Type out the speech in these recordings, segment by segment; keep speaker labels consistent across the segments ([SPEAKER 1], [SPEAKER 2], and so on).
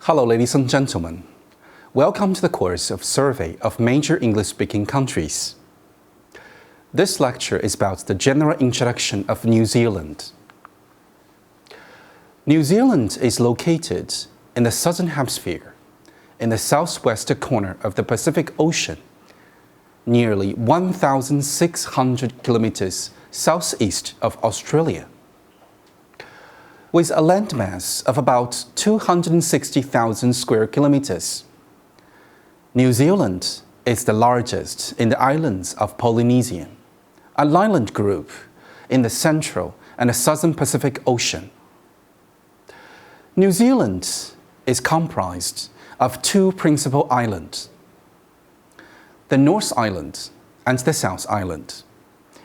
[SPEAKER 1] Hello, ladies and gentlemen. Welcome to the course of Survey of Major English-Speaking Countries. This lecture is about the general introduction of New Zealand. New Zealand is located in the Southern Hemisphere, in the southwest corner of the Pacific Ocean, nearly 1,600 kilometers southeast of Australia. With a landmass of about 260,000 square kilometers. New Zealand is the largest in the islands of Polynesia, an island group in the Central and the Southern Pacific Ocean. New Zealand is comprised of two principal islands, the North Island and the South Island,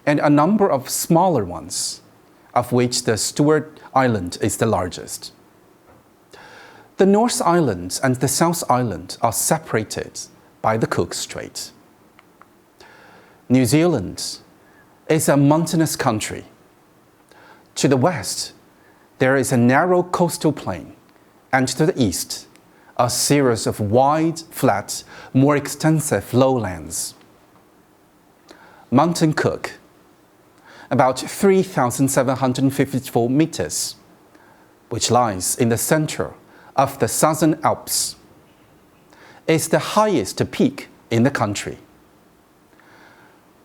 [SPEAKER 1] and a number of smaller ones, of which the Stewart Island is the largest. The North Island and the South Island are separated by the Cook Strait. New Zealand is a mountainous country. To the west, there is a narrow coastal plain, and to the east, a series of wide, flat, more extensive lowlands. Mountain Cook, about 3,754 meters, which lies in the center of the Southern Alps, is the highest peak in the country.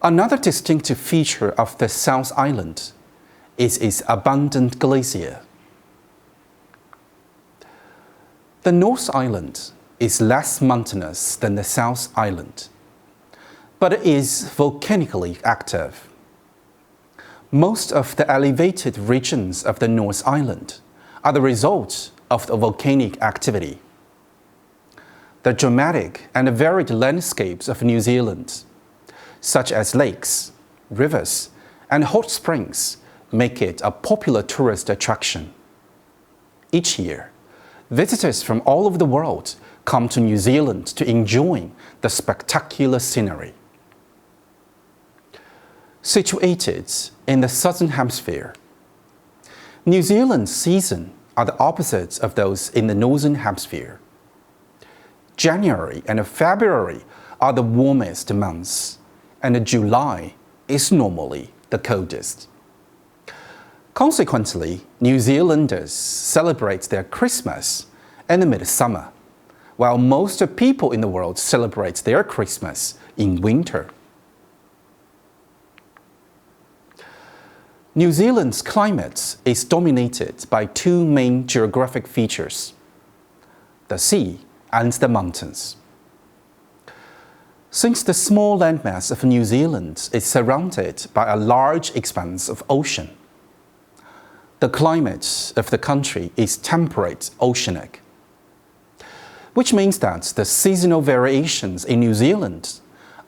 [SPEAKER 1] Another distinctive feature of the South Island is its abundant glacier. The North Island is less mountainous than the South Island, but it is volcanically active. Most of the elevated regions of the North Island are the result of the volcanic activity. The dramatic and varied landscapes of New Zealand, such as lakes, rivers, and hot springs, make it a popular tourist attraction. Each year, visitors from all over the world come to New Zealand to enjoy the spectacular scenery. Situated in the Southern Hemisphere, New Zealand's seasons are the opposites of those in the Northern Hemisphere. January and February are the warmest months, and July is normally the coldest. Consequently, New Zealanders celebrate their Christmas in midsummer, while most people in the world celebrate their Christmas in winter. New Zealand's climate is dominated by two main geographic features, the sea and the mountains. Since the small landmass of New Zealand is surrounded by a large expanse of ocean, the climate of the country is temperate oceanic, which means that the seasonal variations in New Zealand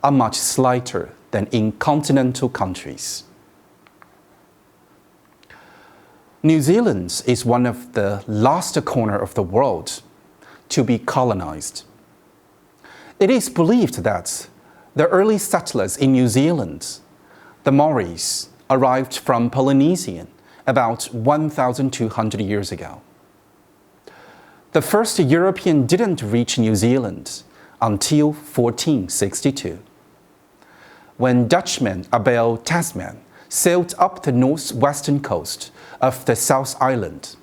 [SPEAKER 1] are much slighter than in continental countries. New Zealand is one of the last corners of the world to be colonized. It is believed that the early settlers in New Zealand, the Maoris, arrived from Polynesia about 1,200 years ago. The first European didn't reach New Zealand until 1462, when Dutchman Abel Tasman sailed up the northwestern coast of the South Island.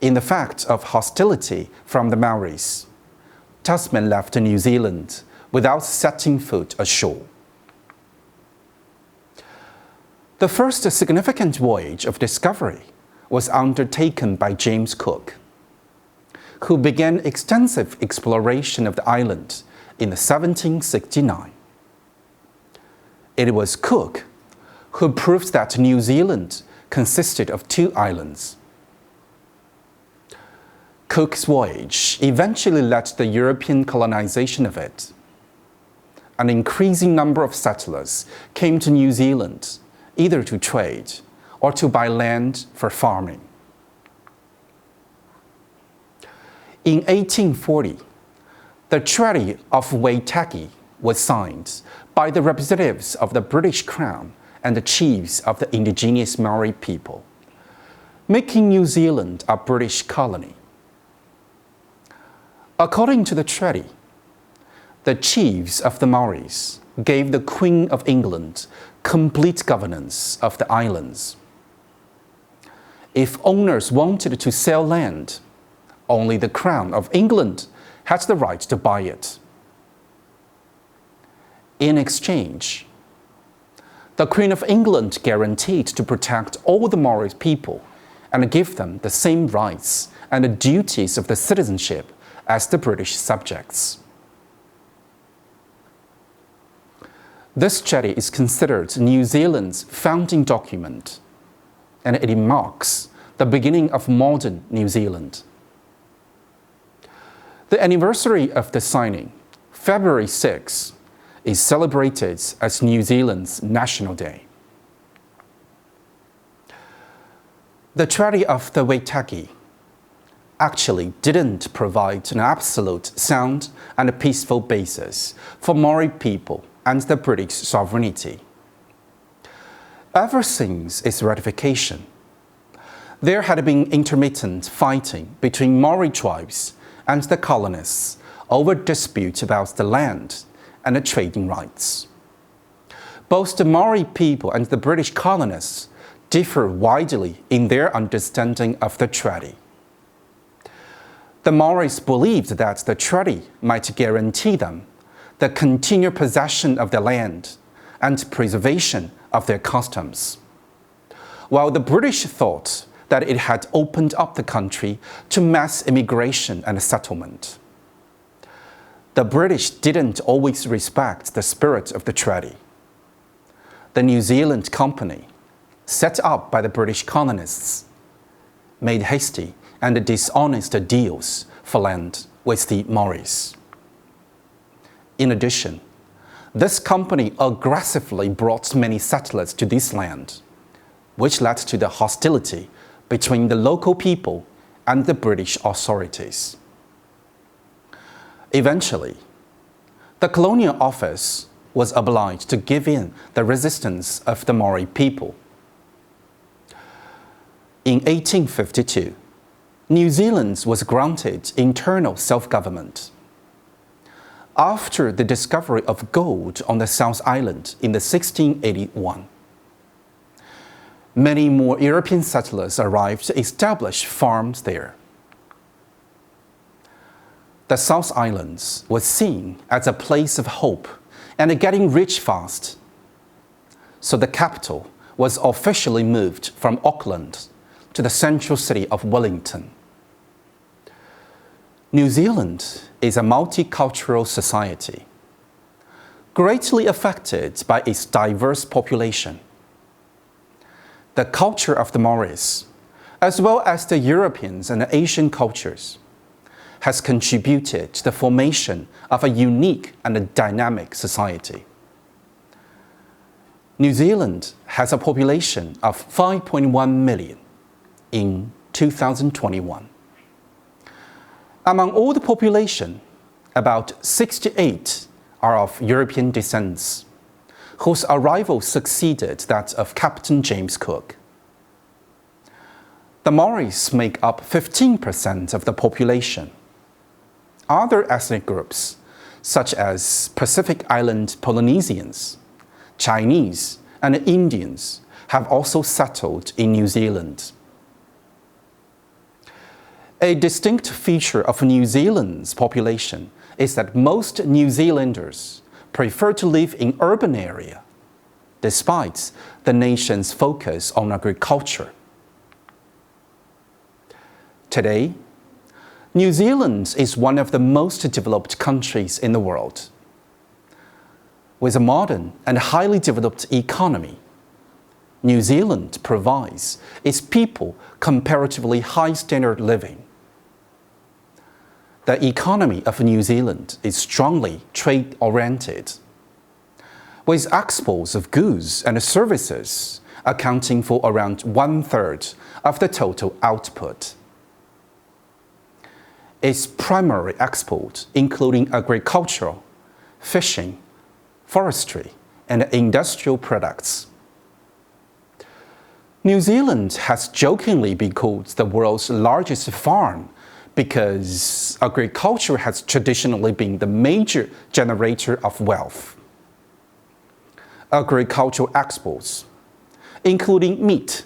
[SPEAKER 1] In the fact of hostility from the Maoris, Tasman left New Zealand without setting foot ashore. The first significant voyage of discovery was undertaken by James Cook, who began extensive exploration of the island in 1769. It was Cook who proved that New Zealand consisted of two islands. Cook's voyage eventually led to the European colonization of it. An increasing number of settlers came to New Zealand either to trade or to buy land for farming. In 1840, the Treaty of Waitangi was signed by the representatives of the British Crown and the chiefs of the indigenous Maori people, making New Zealand a British colony. According to the treaty, the chiefs of the Maoris gave the Queen of England complete governance of the islands. If owners wanted to sell land, only the Crown of England had the right to buy it. In exchange, the Queen of England guaranteed to protect all the Maori people and give them the same rights and the duties of the citizenship as the British subjects. This treaty is considered New Zealand's founding document, and it marks the beginning of modern New Zealand. The anniversary of the signing, February 6, is celebrated as New Zealand's National Day. The Treaty of the Waitaki actually didn't provide an absolute, sound, and peaceful basis for Maori people and the British sovereignty. Ever since its ratification, there had been intermittent fighting between Maori tribes and the colonists over disputes about the land and the trading rights. Both the Maori people and the British colonists differ widely in their understanding of the treaty. The Maoris believed that the treaty might guarantee them the continued possession of their land and preservation of their customs, while the British thought that it had opened up the country to mass immigration and settlement. The British didn't always respect the spirit of the treaty. The New Zealand Company, set up by the British colonists, made hasty and dishonest deals for land with the Maoris. In addition, this company aggressively brought many settlers to this land, which led to the hostility between the local people and the British authorities. Eventually, the Colonial Office was obliged to give in the resistance of the Maori people. In 1852, New Zealand was granted internal self-government. After the discovery of gold on the South Island in 1681, many more European settlers arrived to establish farms there. The South Islands was seen as a place of hope and getting rich fast. So the capital was officially moved from Auckland to the central city of Wellington. New Zealand is a multicultural society, greatly affected by its diverse population. The culture of the Maoris, as well as the Europeans and the Asian cultures, has contributed to the formation of a unique and a dynamic society. New Zealand has a population of 5.1 million in 2021. Among all the population, about 68 are of European descent, whose arrival succeeded that of Captain James Cook. The Maoris make up 15% of the population. Other ethnic groups, such as Pacific Island Polynesians, Chinese, and Indians, have also settled in New Zealand. A distinct feature of New Zealand's population is that most New Zealanders prefer to live in urban areas, despite the nation's focus on agriculture. Today, New Zealand is one of the most developed countries in the world. With a modern and highly developed economy, New Zealand provides its people comparatively high standard living. The economy of New Zealand is strongly trade-oriented, with exports of goods and services accounting for around 1/3 of the total output. Its primary exports, including agricultural, fishing, forestry, and industrial products. New Zealand has jokingly been called the world's largest farm because agriculture has traditionally been the major generator of wealth. Agricultural exports, including meat,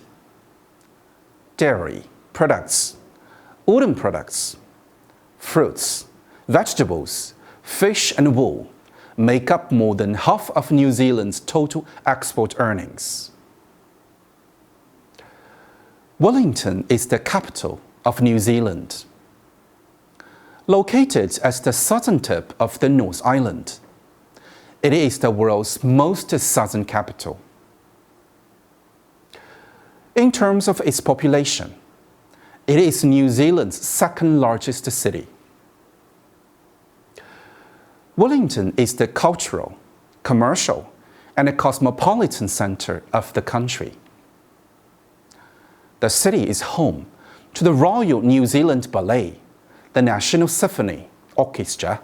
[SPEAKER 1] dairy products, woolen products, fruits, vegetables, fish and wool, make up more than half of New Zealand's total export earnings. Wellington is the capital of New Zealand. Located at the southern tip of the North Island, it is the world's most southern capital. In terms of its population, it is New Zealand's second largest city. Wellington is the cultural, commercial, and cosmopolitan center of the country. The city is home to the Royal New Zealand Ballet, the National Symphony Orchestra,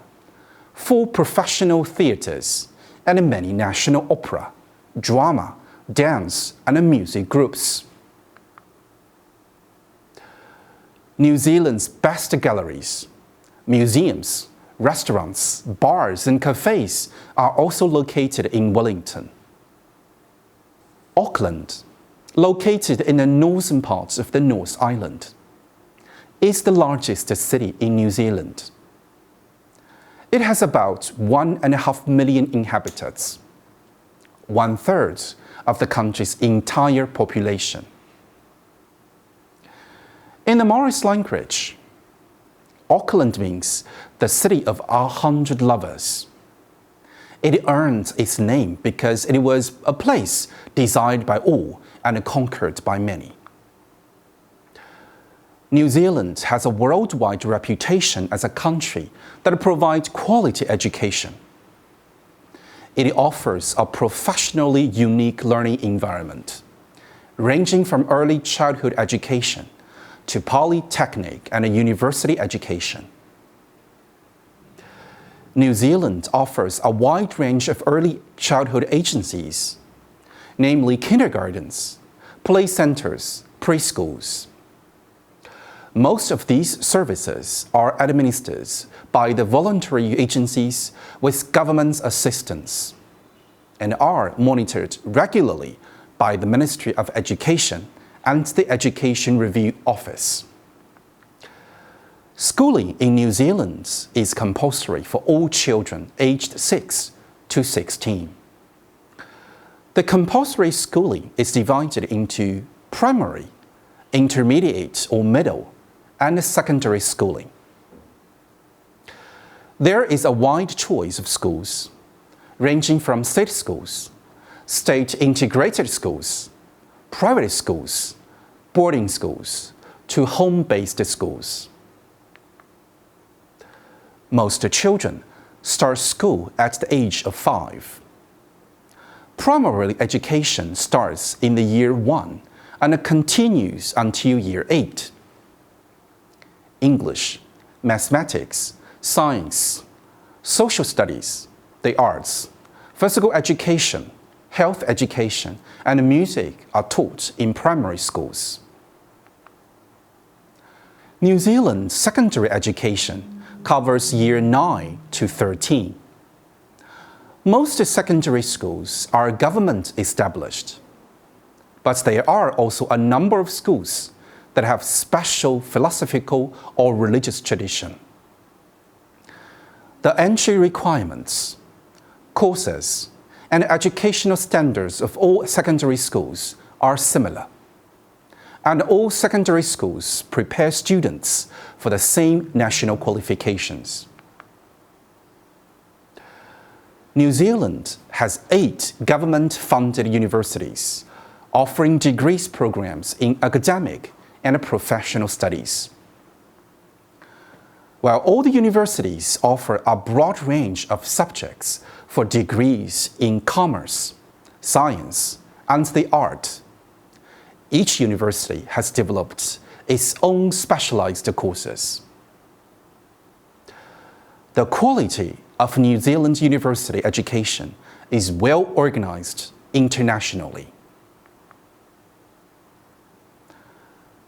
[SPEAKER 1] 4 professional theatres, and many national opera, drama, dance, and music groups. New Zealand's best galleries, museums, restaurants, bars, and cafes are also located in Wellington. Auckland, located in the northern parts of the North Island, is the largest city in New Zealand. It has about 1.5 million inhabitants, 1/3 of the country's entire population. In the Maori language, Auckland means the city of 100 lovers. It earned its name because it was a place desired by all and conquered by many. New Zealand has a worldwide reputation as a country that provides quality education. It offers a professionally unique learning environment, ranging from early childhood education to polytechnic and university education. New Zealand offers a wide range of early childhood agencies, namely kindergartens, play centers, preschools. Most of these services are administered by the voluntary agencies with government assistance and are monitored regularly by the Ministry of Education and the Education Review Office. Schooling in New Zealand is compulsory for all children aged 6 to 16. The compulsory schooling is divided into primary, intermediate or middle, and secondary schooling. There is a wide choice of schools, ranging from state schools, state integrated schools, private schools, boarding schools, to home-based schools. Most children start school at the age of 5. Primary education starts in the year 1 and continues until year 8. English, mathematics, science, social studies, the arts, physical education, health education, and music are taught in primary schools. New Zealand's secondary education covers year 9 to 13. Most secondary schools are government established, but there are also a number of schools that have special philosophical or religious tradition. The entry requirements, courses, and educational standards of all secondary schools are similar, and all secondary schools prepare students for the same national qualifications. New Zealand has 8 government-funded universities offering degrees programs in academic and professional studies. While all the universities offer a broad range of subjects for degrees in commerce, science, and the art, each university has developed its own specialized courses. The quality of New Zealand's university education is well organized internationally.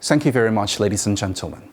[SPEAKER 1] Thank you very much, ladies and gentlemen.